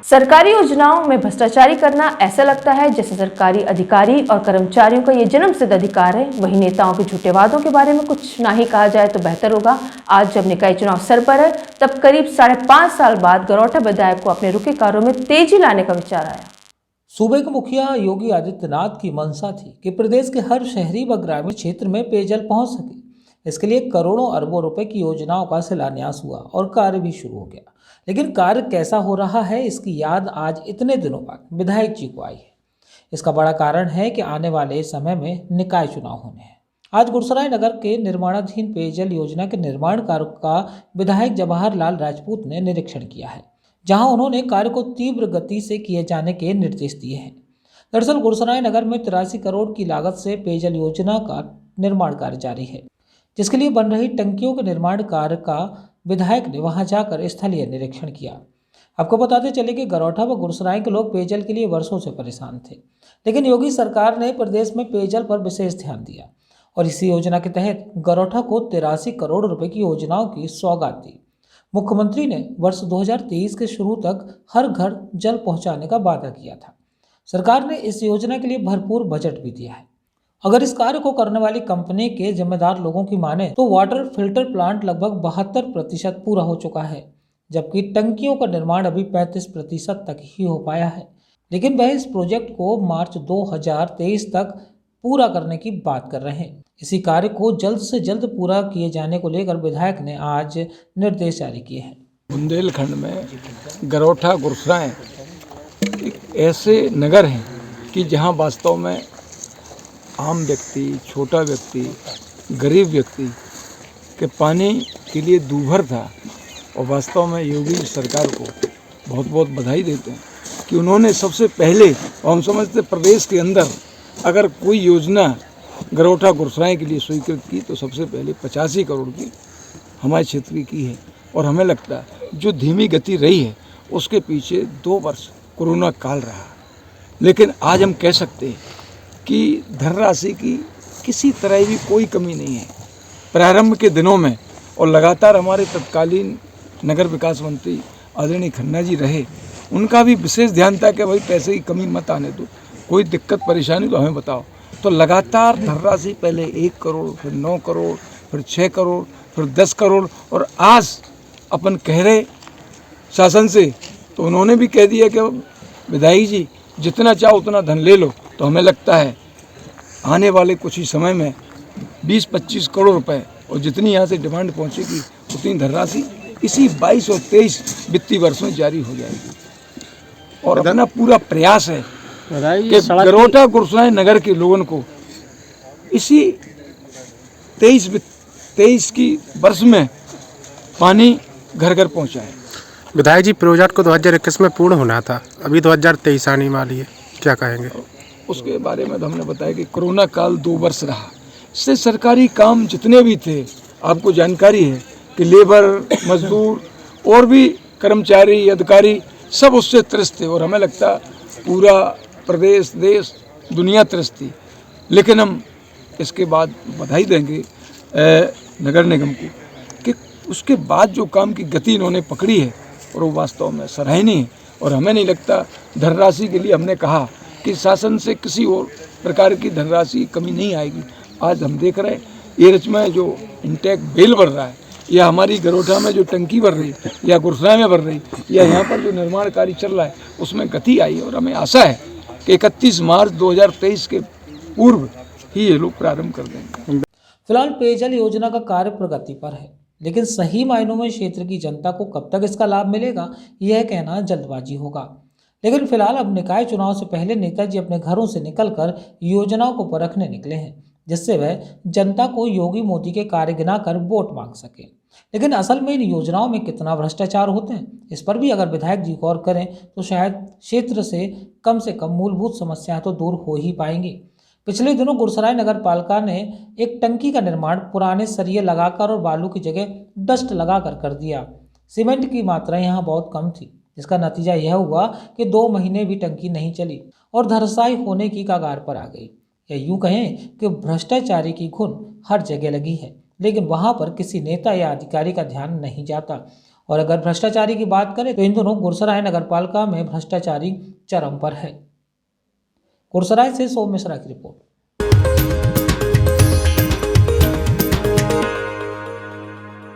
सरकारी योजनाओं में भ्रष्टाचारी करना ऐसा लगता है जैसे सरकारी अधिकारी और कर्मचारियों का ये जन्मसिद्ध अधिकार है। वहीं नेताओं के झूठे वादों के बारे में कुछ ना ही कहा जाए तो बेहतर होगा। आज जब निकाय चुनाव सर पर है, तब करीब 5.5 साल बाद गरौठा विधायक को अपने रुके कार्यों में तेजी लाने का विचार आया। सूबे के मुखिया योगी आदित्यनाथ की मंशा थी कि प्रदेश के हर शहरी व ग्रामीण क्षेत्र में पेयजल पहुंच सके। इसके लिए करोड़ों अरबों रुपए की योजनाओं का शिलान्यास हुआ और कार्य भी शुरू हो गया। लेकिन कार्य कैसा हो रहा है, इसकी याद आज इतने दिनों बाद विधायक जी को आई है। इसका बड़ा कारण है कि आने वाले समय में निकाय चुनाव होने हैं। आज गुरसराय नगर के निर्माणाधीन पेयजल योजना के निर्माण कार्य का विधायक जवाहर लाल राजपूत ने निरीक्षण किया है, जहां उन्होंने कार्य को तीव्र गति से किए जाने के निर्देश दिए हैं। दरअसल गुरसराय नगर में 83 करोड़ की लागत से पेयजल योजना का निर्माण कार्य जारी है, जिसके लिए बन रही टंकियों के निर्माण कार्य का विधायक ने वहां जाकर स्थलीय निरीक्षण किया। आपको बताते चले कि गरौठा व गुरसराय के लोग पेयजल के लिए वर्षों से परेशान थे, लेकिन योगी सरकार ने प्रदेश में पेयजल पर विशेष ध्यान दिया और इसी योजना के तहत गरौठा को 83 करोड़ रुपए की योजनाओं की सौगात दी। मुख्यमंत्री ने वर्ष 2023 के शुरू तक हर घर जल पहुंचाने का वादा किया था। सरकार ने इस योजना के लिए भरपूर बजट भी दिया है। अगर इस कार्य को करने वाली कंपनी के जिम्मेदार लोगों की माने तो वाटर फिल्टर प्लांट लगभग 72% पूरा हो चुका है, जबकि टंकियों का निर्माण अभी 35% तक ही हो पाया है। लेकिन वह इस प्रोजेक्ट को मार्च 2023 तक पूरा करने की बात कर रहे हैं। इसी कार्य को जल्द से जल्द पूरा किए जाने को लेकर विधायक ने आज निर्देश जारी किए हैं। बुंदेलखंड में गरौठा गुरसराय एक ऐसे नगर हैं कि जहां वास्तव में आम व्यक्ति, छोटा व्यक्ति, गरीब व्यक्ति के पानी के लिए दूभर था। और वास्तव में योगी सरकार को बहुत बहुत बधाई देते हैं कि उन्होंने सबसे पहले, और हम समझते प्रदेश के अंदर अगर कोई योजना गरौठा गुरसराय के लिए स्वीकृत की तो सबसे पहले 85 करोड़ की हमारे क्षेत्र की है। और हमें लगता है जो धीमी गति रही है उसके पीछे 2 वर्ष कोरोना काल रहा, लेकिन आज हम कह सकते हैं कि धनराशि की किसी तरह भी कोई कमी नहीं है। प्रारंभ के दिनों में और लगातार हमारे तत्कालीन नगर विकास मंत्री आदरणीय खन्ना जी रहे, उनका भी विशेष ध्यान था कि भाई पैसे की कमी मत आने दो, कोई दिक्कत परेशानी तो हमें बताओ। तो लगातार धनराशि पहले 1 करोड़, फिर 9 करोड़, फिर 6 करोड़, फिर 10 करोड़, और आज अपन कह रहे शासन से, तो उन्होंने भी कह दिया कि विधायक जी जितना चाहो उतना धन ले लो। तो हमें लगता है आने वाले कुछ ही समय में 20-25 करोड़ रुपए और जितनी यहाँ से डिमांड पहुँचेगी उतनी धनराशि इसी 22 और 23 वित्तीय वर्ष में जारी हो जाएगी। और अपना पूरा प्रयास है कि गरौठा गुरसराय नगर के लोगों को इसी 23 की वर्ष में पानी घर घर पहुँचाए। विधायक जी, प्रोजेक्ट को 2021 में पूर्ण होना था, अभी 2023 आने वाली है, क्या कहेंगे? उसके बारे में तो हमने बताया कि कोरोना काल 2 वर्ष रहा, इससे सरकारी काम जितने भी थे, आपको जानकारी है कि लेबर, मजदूर और भी कर्मचारी, अधिकारी सब उससे त्रस्त थे। और हमें लगता पूरा प्रदेश, देश, दुनिया त्रस्त थी। लेकिन हम इसके बाद बधाई देंगे नगर निगम को कि उसके बाद जो काम की गति इन्होंने पकड़ी है और वो वास्तव में सराहनीय है। और हमें नहीं लगता धनराशि के लिए हमने कहा कि शासन से किसी और प्रकार की धनराशि कमी नहीं आएगी। आज हम देख रहे हैं एरच में जो इंटेक बेल बढ़ रहा है, या हमारी गरौठा में जो टंकी बढ़ रही है, या गुरसराय में बढ़ रही है, या यहाँ पर जो निर्माण कार्य चल रहा है उसमें गति आई है। और हमें आशा है कि 31 मार्च 2023 के पूर्व ही ये लोग प्रारंभ कर देंगे। फिलहाल पेयजल योजना का कार्य प्रगति पर है, लेकिन सही मायनों में क्षेत्र की जनता को कब तक इसका लाभ मिलेगा, यह कहना जल्दबाजी होगा। लेकिन फिलहाल अब निकाय चुनाव से पहले नेताजी अपने घरों से निकलकर योजनाओं को परखने निकले हैं, जिससे वह जनता को योगी मोदी के कार्य गिनाकर वोट मांग सके। लेकिन असल में इन योजनाओं में कितना भ्रष्टाचार होते हैं, इस पर भी अगर विधायक जी गौर करें तो शायद क्षेत्र से कम मूलभूत समस्याएं तो दूर हो ही पाएंगी। पिछले दिनों गुरसराय नगर पालिका ने एक टंकी का निर्माण पुराने सरिये लगाकर और बालू की जगह डस्ट लगाकर कर दिया। सीमेंट की मात्रा यहाँ बहुत कम थी, जिसका नतीजा यह हुआ कि 2 महीने भी टंकी नहीं चली और धराशायी होने की कगार पर आ गई। या यूं कहें कि भ्रष्टाचारी की घुन हर जगह लगी है, लेकिन वहां पर किसी नेता या अधिकारी का ध्यान नहीं जाता और अगर भ्रष्टाचारी की बात करें तो इन दोनों गुरसराय नगरपालिका में भ्रष्टाचारी चरम पर है। गुरसराय से सोम मिश्रा की रिपोर्ट।